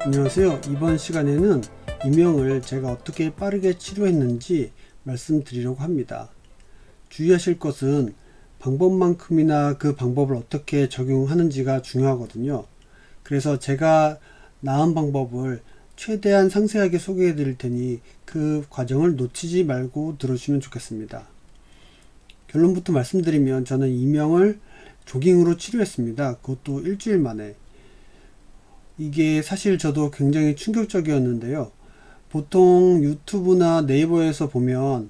안녕하세요. 이번 시간에는 이명을 제가 어떻게 빠르게 치료했는지 말씀드리려고 합니다. 주의하실 것은 방법만큼이나 그 방법을 어떻게 적용하는지가 중요하거든요. 그래서 제가 나은 방법을 최대한 상세하게 소개해 드릴 테니 그 과정을 놓치지 말고 들어주시면 좋겠습니다. 결론부터 말씀드리면 저는 이명을 조깅으로 치료했습니다. 그것도 일주일 만에. 이게 사실 저도 굉장히 충격적이었는데요. 보통 유튜브나 네이버에서 보면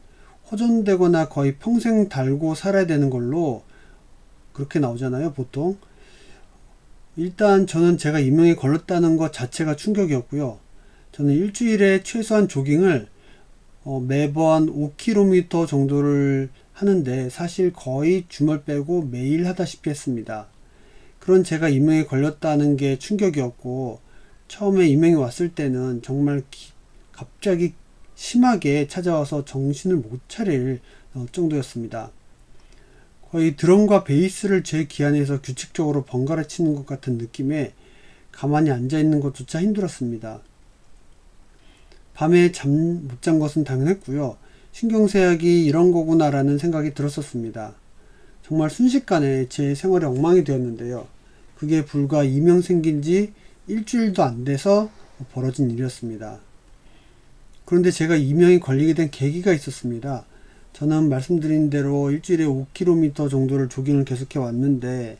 호전되거나 거의 평생 달고 살아야 되는 걸로 그렇게 나오잖아요, 보통. 일단 저는 제가 이명에 걸렸다는 것 자체가 충격이었고요. 저는 일주일에 최소한 조깅을 매번 5km 정도를 하는데 사실 거의 주말 빼고 매일 하다시피 했습니다. 그런 제가 이명에 걸렸다는 게 충격이었고, 처음에 이명이 왔을 때는 정말 갑자기 심하게 찾아와서 정신을 못 차릴 정도였습니다. 거의 드럼과 베이스를 제 기안에서 규칙적으로 번갈아 치는 것 같은 느낌에 가만히 앉아 있는 것조차 힘들었습니다. 밤에 잠 못 잔 것은 당연했고요. 신경쇠약이 이런 거구나라는 생각이 들었었습니다. 정말 순식간에 제 생활이 엉망이 되었는데요. 그게 불과 이명 생긴 지 일주일도 안 돼서 벌어진 일이었습니다. 그런데 제가 이명이 걸리게 된 계기가 있었습니다. 저는 말씀드린 대로 일주일에 5km 정도를 조깅을 계속해 왔는데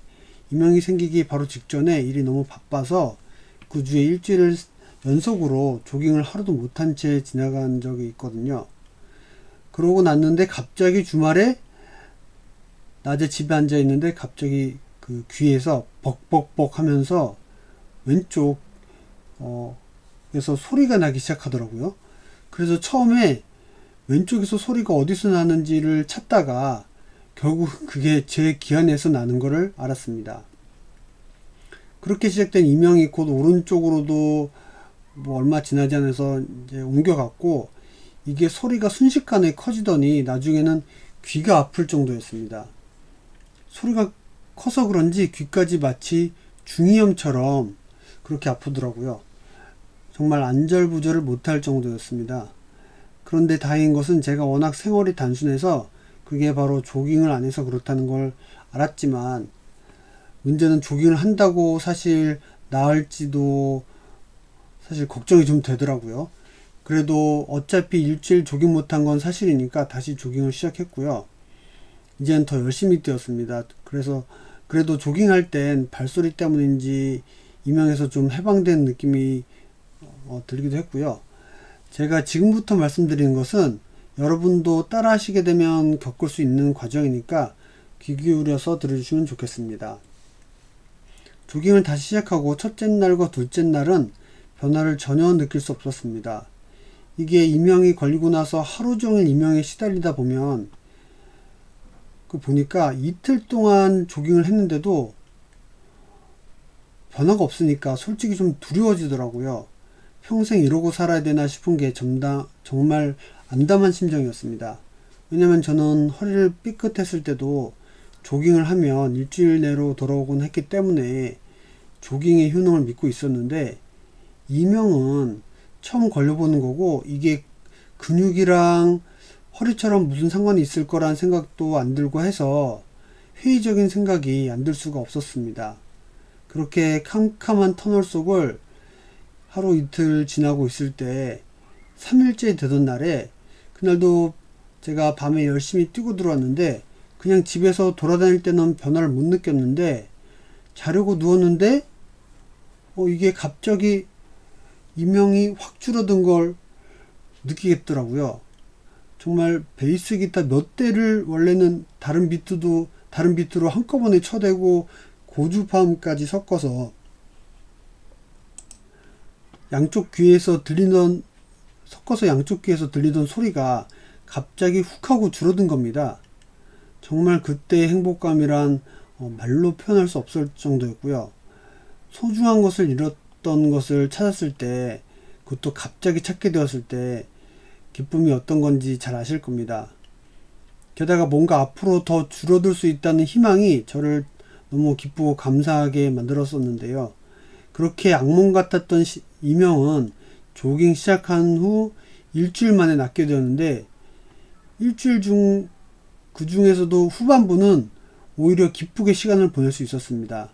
이명이 생기기 바로 직전에 일이 너무 바빠서 그 주에 일주일을 연속으로 조깅을 하루도 못한 채 지나간 적이 있거든요. 그러고 났는데 갑자기 주말에 낮에 집에 앉아 있는데 갑자기 그 귀에서 벅벅벅 하면서 왼쪽 에서 소리가 나기 시작하더라고요. 그래서 처음에 왼쪽에서 소리가 어디서 나는지를 찾다가 결국 그게 제 기안에서 나는 것을 알았습니다. 그렇게 시작된 이명이 곧 오른쪽으로도 뭐 얼마 지나지 않아서 이제 옮겨갔고, 이게 소리가 순식간에 커지더니 나중에는 귀가 아플 정도였습니다. 소리가 커서 그런지 귀까지 마치 중이염처럼 그렇게 아프더라고요. 정말 안절부절을 못할 정도였습니다. 그런데 다행인 것은 제가 워낙 생활이 단순해서 그게 바로 조깅을 안 해서 그렇다는 걸 알았지만, 문제는 조깅을 한다고 사실 나을지도 사실 걱정이 좀 되더라고요. 그래도 어차피 일주일 조깅 못한 건 사실이니까 다시 조깅을 시작했고요. 이제는 더 열심히 뛰었습니다. 그래도 조깅할 땐 발소리 때문인지 이명에서 좀 해방된 느낌이 들기도 했고요. 제가 지금부터 말씀드리는 것은 여러분도 따라 하시게 되면 겪을 수 있는 과정이니까 귀 기울여서 들어주시면 좋겠습니다. 조깅을 다시 시작하고 첫째 날과 둘째 날은 변화를 전혀 느낄 수 없었습니다. 이게 이명이 걸리고 나서 하루 종일 이명에 시달리다 보면 보니까 이틀 동안 조깅을 했는데도 변화가 없으니까 솔직히 좀 두려워지더라고요. 평생 이러고 살아야 되나 싶은 게 정말 암담한 심정이었습니다. 왜냐면 저는 허리를 삐끗했을 때도 조깅을 하면 일주일 내로 돌아오곤 했기 때문에 조깅의 효능을 믿고 있었는데, 이명은 처음 걸려보는 거고 이게 근육이랑 허리처럼 무슨 상관이 있을 거란 생각도 안 들고 해서 회의적인 생각이 안 들 수가 없었습니다. 그렇게 캄캄한 터널 속을 하루 이틀 지나고 있을 때 3일째 되던 날에, 그날도 제가 밤에 열심히 뛰고 들어왔는데 그냥 집에서 돌아다닐 때는 변화를 못 느꼈는데 자려고 누웠는데 이게 갑자기 이명이 확 줄어든 걸 느끼겠더라고요. 정말 베이스 기타 몇 대를 원래는 다른 비트로 한꺼번에 쳐대고 고주파음까지 섞어서 양쪽 귀에서 들리던 소리가 갑자기 훅 하고 줄어든 겁니다. 정말 그때의 행복감이란 말로 표현할 수 없을 정도였고요. 소중한 것을 잃었던 것을 찾았을 때, 그것도 갑자기 찾게 되었을 때 기쁨이 어떤 건지 잘 아실 겁니다. 게다가 뭔가 앞으로 더 줄어들 수 있다는 희망이 저를 너무 기쁘고 감사하게 만들었었는데요. 그렇게 악몽 같았던 이명은 조깅 시작한 후 일주일 만에 낫게 되었는데, 그 중에서도 후반부는 오히려 기쁘게 시간을 보낼 수 있었습니다.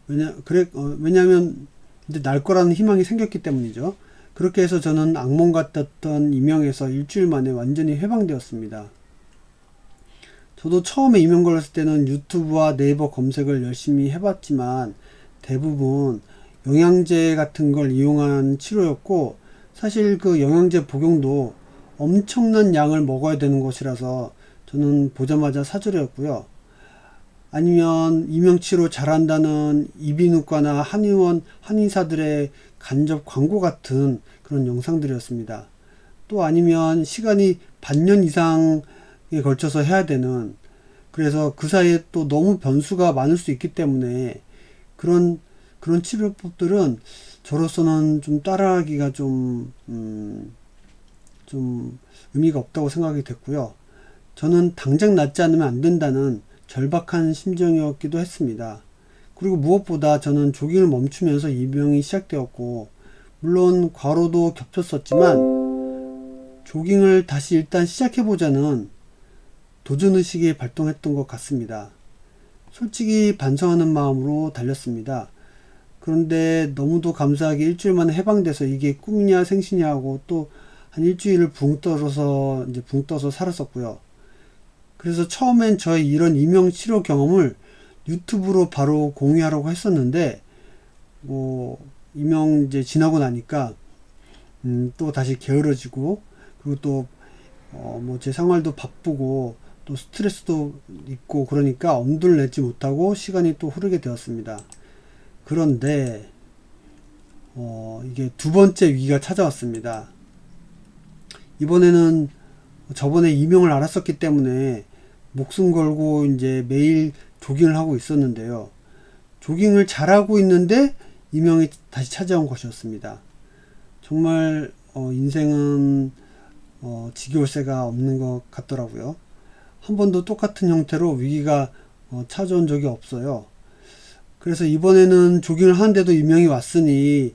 왜냐하면 이제 날 거라는 희망이 생겼기 때문이죠. 그렇게 해서 저는 악몽 같았던 이명에서 일주일 만에 완전히 해방되었습니다. 저도 처음에 이명 걸렸을 때는 유튜브와 네이버 검색을 열심히 해봤지만 대부분 영양제 같은 걸 이용한 치료였고, 사실 그 영양제 복용도 엄청난 양을 먹어야 되는 것이라서 저는 보자마자 사절이었고요. 아니면 이명치료 잘한다는 이비인후과나 한의사들의 간접 광고 같은 그런 영상들이었습니다. 또 아니면 시간이 반년 이상에 걸쳐서 해야 되는, 그래서 그 사이에 또 너무 변수가 많을 수 있기 때문에 그런 치료법들은 저로서는 좀 따라하기가 좀 의미가 없다고 생각이 됐고요. 저는 당장 낫지 않으면 안 된다는 절박한 심정이었기도 했습니다. 그리고 무엇보다 저는 조깅을 멈추면서 이명이 시작되었고, 물론 과로도 겹쳤었지만 조깅을 다시 일단 시작해보자는 도전의식이 발동했던 것 같습니다. 솔직히 반성하는 마음으로 달렸습니다. 그런데 너무도 감사하게 일주일 만에 해방돼서 이게 꿈이냐 생시냐 하고 또 한 일주일을 붕 떠서 살았었고요. 그래서 처음엔 저의 이런 이명 치료 경험을 유튜브로 바로 공유하려고 했었는데, 이명 이제 지나고 나니까 또 다시 게으러지고, 그리고 또 제 생활도 바쁘고 또 스트레스도 있고 그러니까 엄두를 내지 못하고 시간이 또 흐르게 되었습니다. 그런데 이게 두 번째 위기가 찾아왔습니다. 이번에는 저번에 이명을 알았었기 때문에 목숨 걸고 이제 매일 조깅을 하고 있었는데요. 조깅을 잘하고 있는데 이명이 다시 찾아온 것이었습니다. 정말 인생은 지겨울 새가 없는 것 같더라고요. 한 번도 똑같은 형태로 위기가 찾아온 적이 없어요. 그래서 이번에는 조깅을 하는데도 이명이 왔으니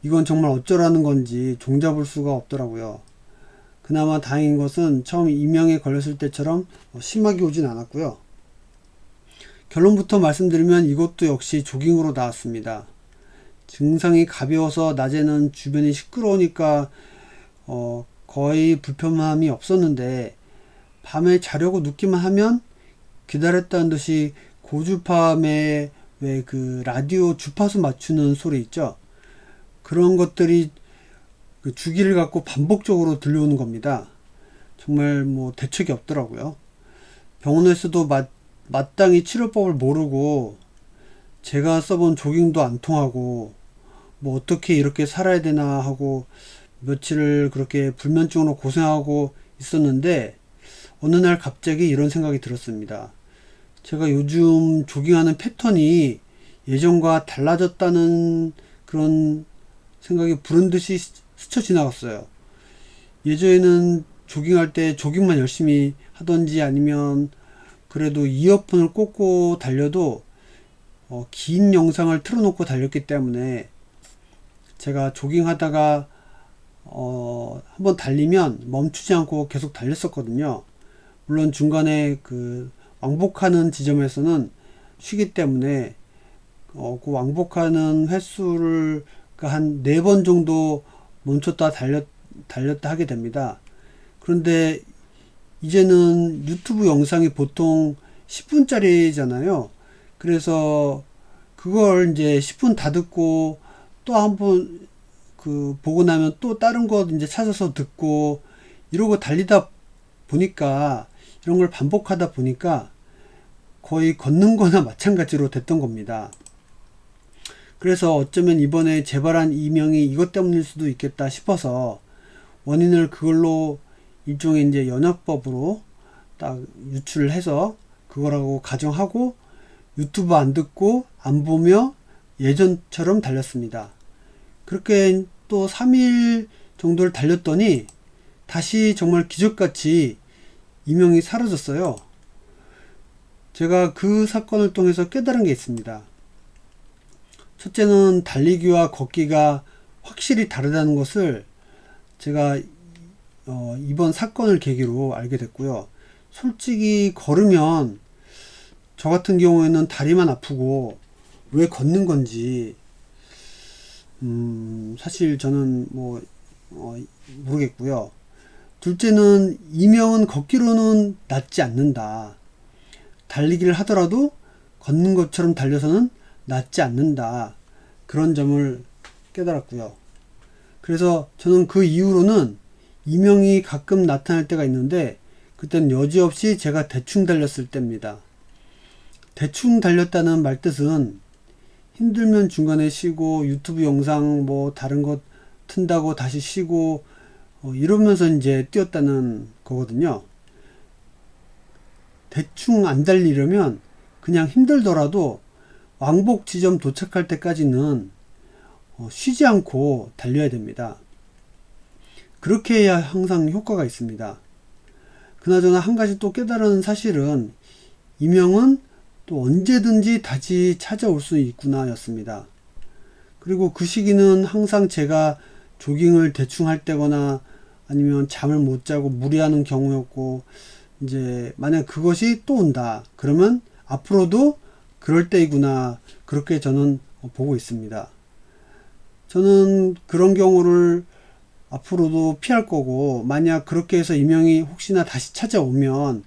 이건 정말 어쩌라는 건지 종잡을 수가 없더라고요. 그나마 다행인 것은 처음 이명에 걸렸을 때처럼 심하게 오진 않았고요. 결론부터 말씀드리면 이것도 역시 조깅으로 나왔습니다. 증상이 가벼워서 낮에는 주변이 시끄러우니까 거의 불편함이 없었는데, 밤에 자려고 눕기만 하면 기다렸다는 듯이 고주파음에 왜 그 라디오 주파수 맞추는 소리 있죠? 그런 것들이 그 주기를 갖고 반복적으로 들려오는 겁니다. 정말 대책이 없더라고요. 병원에서도 마땅히 치료법을 모르고 제가 써본 조깅도 안 통하고 어떻게 이렇게 살아야 되나 하고 며칠을 그렇게 불면증으로 고생하고 있었는데, 어느 날 갑자기 이런 생각이 들었습니다. 제가 요즘 조깅하는 패턴이 예전과 달라졌다는 그런 생각이 불현듯이 스쳐 지나갔어요. 예전에는 조깅할 때 조깅만 열심히 하던지 아니면 그래도 이어폰을 꽂고 달려도 긴 영상을 틀어놓고 달렸기 때문에 제가 조깅하다가 한번 달리면 멈추지 않고 계속 달렸었거든요. 물론 중간에 그 왕복하는 지점에서는 쉬기 때문에 그 왕복하는 횟수를 한 4번 정도 멈췄다 달렸다 하게 됩니다. 그런데 이제는 유튜브 영상이 보통 10분짜리잖아요. 그래서 그걸 이제 10분 다 듣고 또 한번 보고 나면 또 다른 거 이제 찾아서 듣고 이러고 달리다 보니까, 이런 걸 반복하다 보니까 거의 걷는 거나 마찬가지로 됐던 겁니다. 그래서 어쩌면 이번에 재발한 이명이 이것 때문일 수도 있겠다 싶어서 원인을 그걸로 일종의 이제 연역법으로 딱 유출을 해서 그거라고 가정하고 유튜브 안 듣고 안 보며 예전처럼 달렸습니다. 그렇게 또 3일 정도를 달렸더니 다시 정말 기적같이 이명이 사라졌어요. 제가 그 사건을 통해서 깨달은 게 있습니다. 첫째는 달리기와 걷기가 확실히 다르다는 것을 제가 이번 사건을 계기로 알게 됐고요. 솔직히 걸으면 저 같은 경우에는 다리만 아프고 왜 걷는 건지 사실 저는 모르겠고요. 둘째는 이명은 걷기로는 낫지 않는다. 달리기를 하더라도 걷는 것처럼 달려서는 낫지 않는다. 그런 점을 깨달았고요. 그래서 저는 그 이후로는 이명이 가끔 나타날 때가 있는데 그때는 여지없이 제가 대충 달렸을 때입니다. 대충 달렸다는 말뜻은 힘들면 중간에 쉬고 유튜브 영상 다른 것 튼다고 다시 쉬고 이러면서 이제 뛰었다는 거거든요. 대충 안 달리려면 그냥 힘들더라도 왕복 지점 도착할 때까지는 쉬지 않고 달려야 됩니다. 그렇게 해야 항상 효과가 있습니다. 그나저나 한 가지 또 깨달은 사실은 이명은 또 언제든지 다시 찾아올 수 있구나 였습니다. 그리고 그 시기는 항상 제가 조깅을 대충 할 때거나 아니면 잠을 못 자고 무리하는 경우였고, 이제 만약 그것이 또 온다 그러면 앞으로도 그럴 때이구나, 그렇게 저는 보고 있습니다. 저는 그런 경우를 앞으로도 피할 거고, 만약 그렇게 해서 이명이 혹시나 다시 찾아오면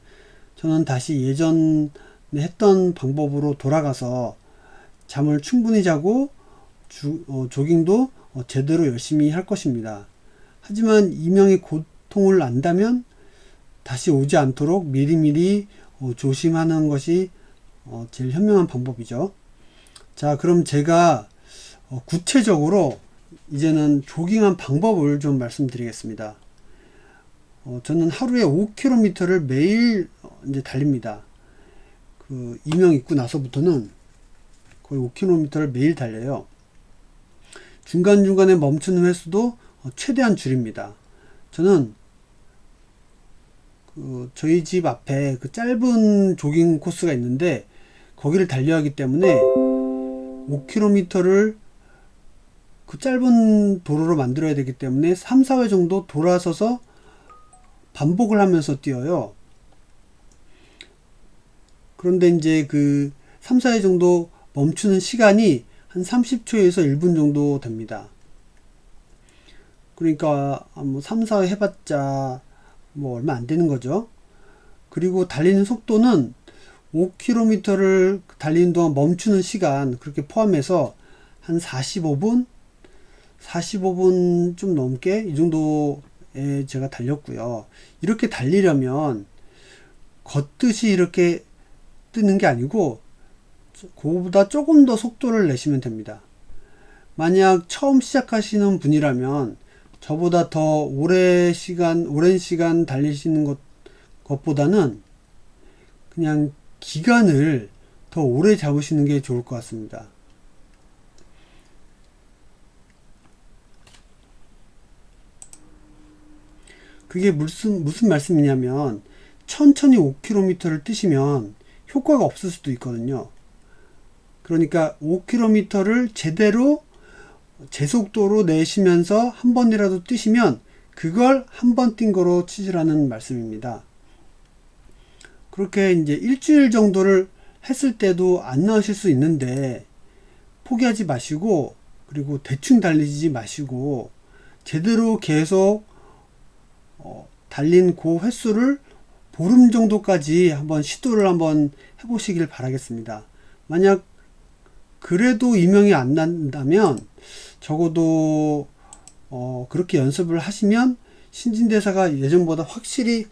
저는 다시 예전에 했던 방법으로 돌아가서 잠을 충분히 자고 조깅도 제대로 열심히 할 것입니다. 하지만 이명의 고통을 안다면 다시 오지 않도록 미리미리 조심하는 것이 제일 현명한 방법이죠. 자, 그럼 제가 구체적으로 이제는 조깅한 방법을 좀 말씀드리겠습니다. 저는 하루에 5km를 매일 이제 달립니다. 그 이명 있고 나서부터는 거의 5km를 매일 달려요. 중간중간에 멈추는 횟수도 최대한 줄입니다. 저는 저희 집 앞에 그 짧은 조깅 코스가 있는데 거기를 달려야 하기 때문에 5km를 그 짧은 도로로 만들어야 되기 때문에 3, 4회 정도 돌아서서 반복을 하면서 뛰어요. 그런데 이제 그 3, 4회 정도 멈추는 시간이 한 30초에서 1분 정도 됩니다. 그러니까 3, 4회 해봤자 얼마 안 되는 거죠. 그리고 달리는 속도는 5km를 달리는 동안 멈추는 시간 그렇게 포함해서 한 45분 좀 넘게 이 정도에 제가 달렸고요. 이렇게 달리려면 걷듯이 이렇게 뛰는 게 아니고 그거보다 조금 더 속도를 내시면 됩니다. 만약 처음 시작하시는 분이라면 저보다 더 오랜 시간 달리시는 것보다는 그냥 기간을 더 오래 잡으시는 게 좋을 것 같습니다. 그게 무슨 말씀이냐면 천천히 5km를 뛰시면 효과가 없을 수도 있거든요. 그러니까 5km를 제대로 제 속도로 내시면서 한 번이라도 뛰시면 그걸 한 번 뛴 거로 치시라는 말씀입니다. 그렇게 이제 일주일 정도를 했을 때도 안 나으실 수 있는데 포기하지 마시고, 그리고 대충 달리지 마시고 제대로 계속 달린 그 횟수를 보름 정도까지 한번 시도를 한번 해보시길 바라겠습니다. 만약 그래도 이명이 안 난다면 적어도 그렇게 연습을 하시면 신진대사가 예전보다 확실히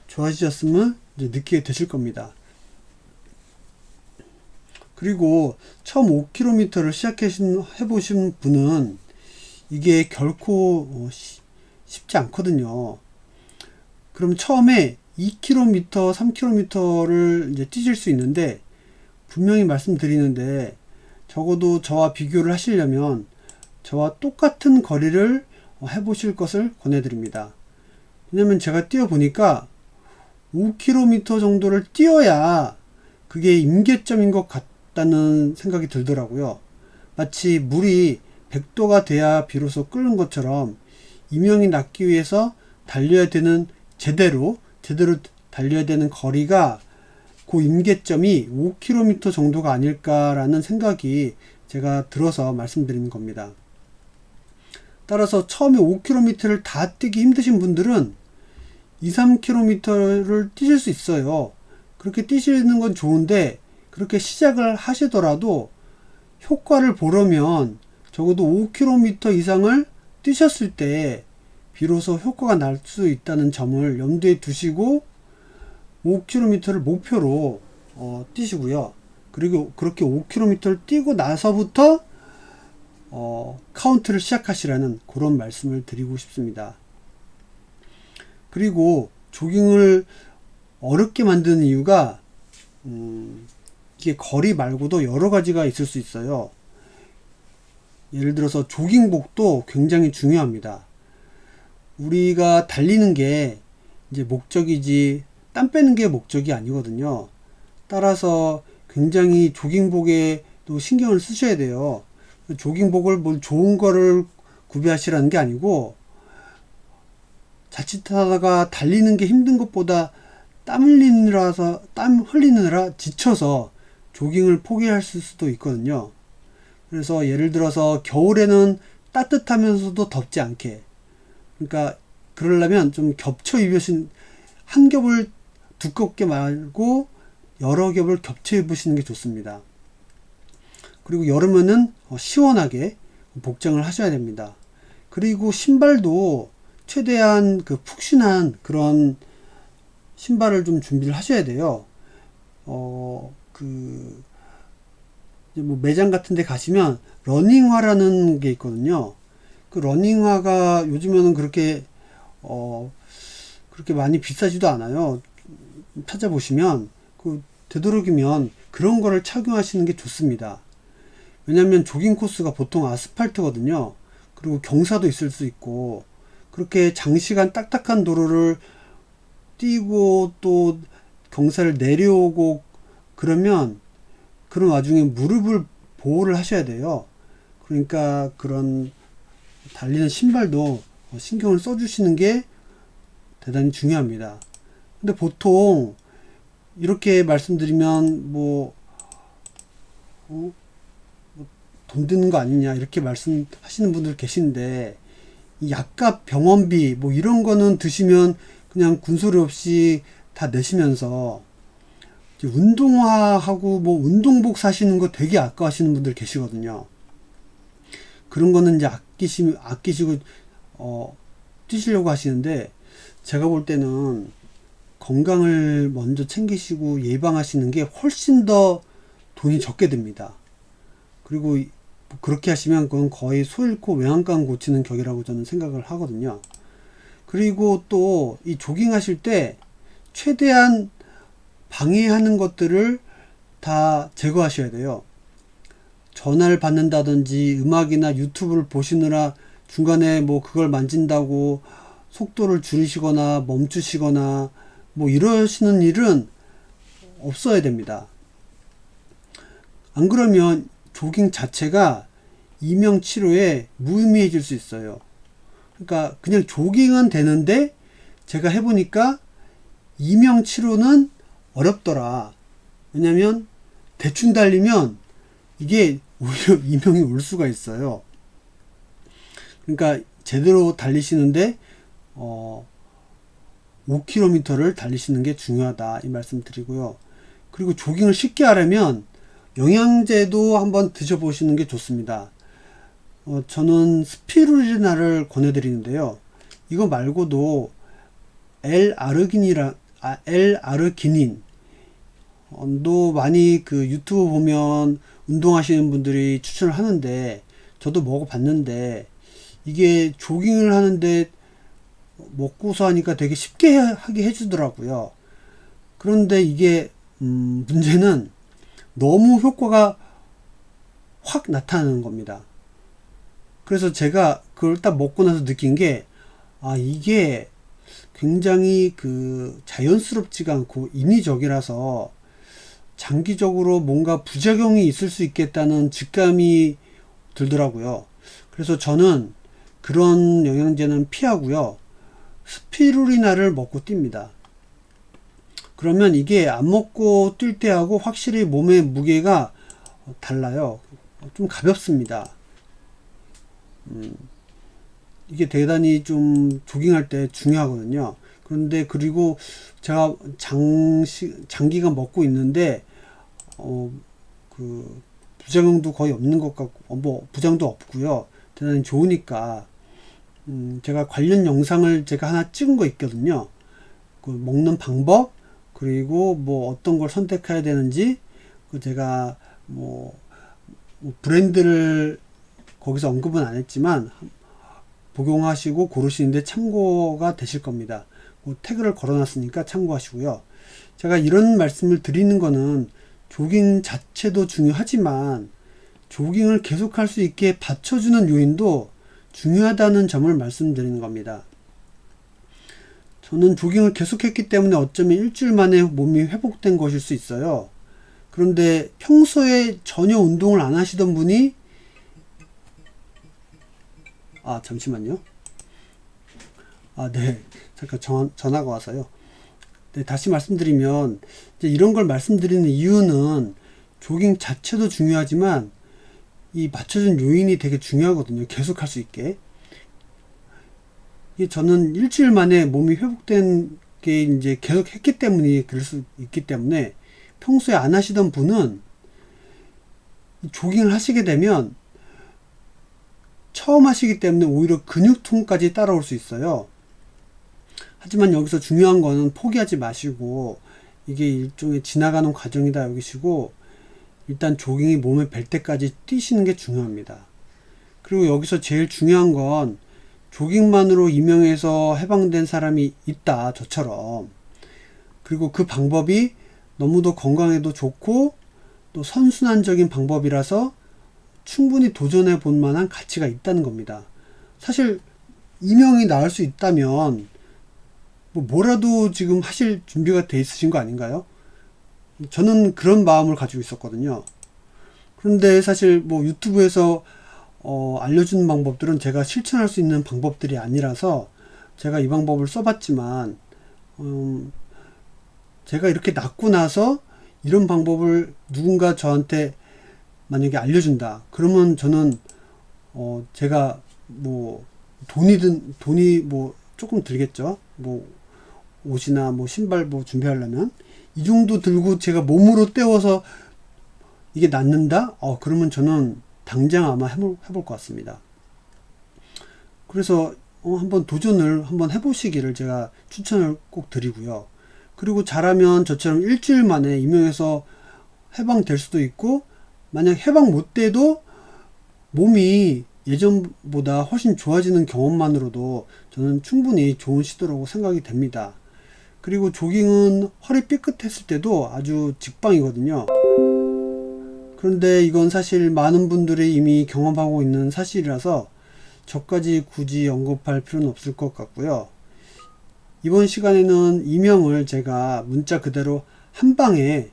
좋아지셨음을 이제 느끼게 되실 겁니다. 그리고 처음 5km를 해보신 분은 이게 결코 쉽지 않거든요. 그럼 처음에 2km, 3km를 이제 뛰실 수 있는데, 분명히 말씀드리는데 적어도 저와 비교를 하시려면 저와 똑같은 거리를 해보실 것을 권해드립니다. 왜냐면 제가 뛰어보니까 5km 정도를 뛰어야 그게 임계점인 것 같다는 생각이 들더라고요. 마치 물이 100도가 돼야 비로소 끓는 것처럼 이명이 낫기 위해서 달려야 되는 제대로 달려야 되는 거리가 그 임계점이 5km 정도가 아닐까라는 생각이 제가 들어서 말씀드리는 겁니다. 따라서 처음에 5km를 다 뛰기 힘드신 분들은 2, 3km를 뛰실 수 있어요. 그렇게 뛰시는 건 좋은데 그렇게 시작을 하시더라도 효과를 보려면 적어도 5km 이상을 뛰셨을 때 비로소 효과가 날 수 있다는 점을 염두에 두시고 5km를 목표로 뛰시고요. 그리고 그렇게 5km를 뛰고 나서부터 카운트를 시작하시라는 그런 말씀을 드리고 싶습니다. 그리고 조깅을 어렵게 만드는 이유가 이게 거리 말고도 여러 가지가 있을 수 있어요. 예를 들어서 조깅복도 굉장히 중요합니다. 우리가 달리는 게 이제 목적이지 땀 빼는 게 목적이 아니거든요. 따라서 굉장히 조깅복에도 신경을 쓰셔야 돼요. 조깅복을 뭘 좋은 거를 구비하시라는 게 아니고 자칫하다가 달리는 게 힘든 것보다 땀 흘리느라 지쳐서 조깅을 포기할 수도 있거든요. 그래서 예를 들어서 겨울에는 따뜻하면서도 덥지 않게, 그러니까 그러려면 좀 겹쳐 입으신, 한 겹을 두껍게 말고 여러 겹을 겹쳐 입으시는 게 좋습니다. 그리고 여름에는 시원하게 복장을 하셔야 됩니다. 그리고 신발도 최대한 그 푹신한 그런 신발을 좀 준비를 하셔야 돼요. 이제 뭐 매장 같은 데 가시면 러닝화라는 게 있거든요. 그 러닝화가 요즘에는 그렇게 많이 비싸지도 않아요. 찾아보시면 되도록이면 그런 거를 착용하시는 게 좋습니다. 왜냐면 조깅 코스가 보통 아스팔트거든요. 그리고 경사도 있을 수 있고, 그렇게 장시간 딱딱한 도로를 뛰고 또 경사를 내려오고 그러면 그런 와중에 무릎을 보호를 하셔야 돼요. 그러니까 그런 달리는 신발도 신경을 써주시는 게 대단히 중요합니다. 근데 보통 이렇게 말씀드리면 돈 드는 거 아니냐 이렇게 말씀하시는 분들 계신데, 이 약값, 병원비 이런 거는 드시면 그냥 군소리 없이 다 내시면서 운동화하고 운동복 사시는 거 되게 아까워하시는 분들 계시거든요. 그런 거는 이제 아끼시고 뛰시려고 하시는데, 제가 볼 때는 건강을 먼저 챙기시고 예방하시는 게 훨씬 더 돈이 적게 듭니다. 그리고 그렇게 하시면 그건 거의 소 잃고 외양간 고치는 격이라고 저는 생각을 하거든요. 그리고 또 이 조깅 하실 때 최대한 방해하는 것들을 다 제거하셔야 돼요. 전화를 받는다든지 음악이나 유튜브를 보시느라 중간에 그걸 만진다고 속도를 줄이시거나 멈추시거나 이러시는 일은 없어야 됩니다. 안 그러면 조깅 자체가 이명치료에 무의미해질 수 있어요. 그러니까 그냥 조깅은 되는데 제가 해보니까 이명치료는 어렵더라. 왜냐면 대충 달리면 이게 오히려 이명이 올 수가 있어요. 그러니까 제대로 달리시는데 5km를 달리시는 게 중요하다 이 말씀 드리고요. 그리고 조깅을 쉽게 하려면 영양제도 한번 드셔보시는 게 좋습니다. 저는 스피루리나를 권해드리는데요. 이거 말고도 L-아르기닌도 많이 유튜브 보면 운동하시는 분들이 추천을 하는데, 저도 먹어봤는데 이게 조깅을 하는데 먹고서 하니까 되게 쉽게 하게 해주더라고요. 그런데 이게 문제는 너무 효과가 확 나타나는 겁니다. 그래서 제가 그걸 딱 먹고 나서 느낀 게, 이게 굉장히 자연스럽지가 않고 인위적이라서 장기적으로 뭔가 부작용이 있을 수 있겠다는 직감이 들더라고요. 그래서 저는 그런 영양제는 피하고요. 스피루리나를 먹고 뜁니다. 그러면 이게 안 먹고 뛸 때하고 확실히 몸의 무게가 달라요. 좀 가볍습니다. 이게 대단히 좀 조깅할 때 중요하거든요. 그런데 그리고 제가 장기간 먹고 있는데 그 부작용도 거의 없는 것 같고 뭐 부작용도 없고요. 대단히 좋으니까 제가 관련 영상을 제가 하나 찍은 거 있거든요. 그 먹는 방법 그리고 뭐 어떤 걸 선택해야 되는지 그 제가 뭐 브랜드를 거기서 언급은 안 했지만 복용하시고 고르시는데 참고가 되실 겁니다. 뭐 태그를 걸어놨으니까 참고하시고요. 제가 이런 말씀을 드리는 거는 조깅 자체도 중요하지만 조깅을 계속할 수 있게 받쳐주는 요인도 중요하다는 점을 말씀드리는 겁니다. 저는 조깅을 계속했기 때문에 어쩌면 일주일 만에 몸이 회복된 것일 수 있어요. 그런데 평소에 전혀 운동을 안 하시던 분이 잠시만요. 네. 잠깐 전화가 와서요. 네, 다시 말씀드리면 이제 이런 걸 말씀드리는 이유는 조깅 자체도 중요하지만 이 맞춰준 요인이 되게 중요하거든요. 계속 할 수 있게. 저는 일주일 만에 몸이 회복된 게 이제 계속 했기 때문에 그럴 수 있기 때문에 평소에 안 하시던 분은 조깅을 하시게 되면 처음 하시기 때문에 오히려 근육통까지 따라올 수 있어요. 하지만 여기서 중요한 거는 포기하지 마시고 이게 일종의 지나가는 과정이다 여기시고 일단 조깅이 몸에 뵐 때까지 뛰시는 게 중요합니다. 그리고 여기서 제일 중요한 건 조깅만으로 이명에서 해방된 사람이 있다 저처럼. 그리고 그 방법이 너무도 건강에도 좋고 또 선순환적인 방법이라서 충분히 도전해 볼 만한 가치가 있다는 겁니다. 사실 이명이 나을 수 있다면 뭐라도 지금 하실 준비가 돼 있으신 거 아닌가요? 저는 그런 마음을 가지고 있었거든요. 그런데 사실 뭐 유튜브에서 알려주는 방법들은 제가 실천할 수 있는 방법들이 아니라서 제가 이 방법을 써봤지만 제가 이렇게 낫고 나서 이런 방법을 누군가 저한테 만약에 알려준다 그러면 저는 제가 뭐 돈이 뭐 조금 들겠죠. 뭐 옷이나 뭐 신발 뭐 준비하려면 이 정도 들고 제가 몸으로 때워서 이게 낫는다? 그러면 저는 당장 아마 해볼 것 같습니다. 그래서 한번 도전을 한번 해보시기를 제가 추천을 꼭 드리고요. 그리고 잘하면 저처럼 일주일 만에 이명에서 해방될 수도 있고 만약 해방 못 돼도 몸이 예전보다 훨씬 좋아지는 경험만으로도 저는 충분히 좋은 시도라고 생각이 됩니다. 그리고 조깅은 허리 삐끗했을 때도 아주 직방이거든요. 그런데 이건 사실 많은 분들이 이미 경험하고 있는 사실이라서 저까지 굳이 언급할 필요는 없을 것 같고요. 이번 시간에는 이명을 제가 문자 그대로 한 방에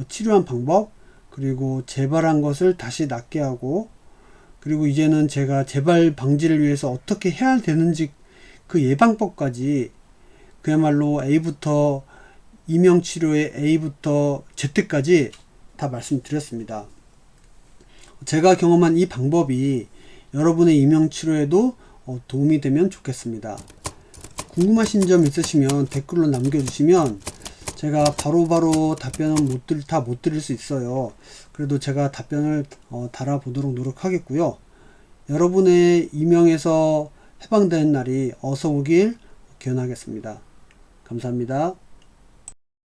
치료한 방법 그리고 재발한 것을 다시 낫게 하고 그리고 이제는 제가 재발 방지를 위해서 어떻게 해야 되는지 그 예방법까지 그야말로 A부터 이명치료의 A부터 Z까지 다 말씀드렸습니다. 제가 경험한 이 방법이 여러분의 이명치료에도 도움이 되면 좋겠습니다. 궁금하신 점 있으시면 댓글로 남겨주시면 제가 바로바로 답변은 다 못 드릴 수 있어요. 그래도 제가 답변을 달아보도록 노력하겠고요. 여러분의 이명에서 해방되는 날이 어서 오길 기원하겠습니다. 감사합니다.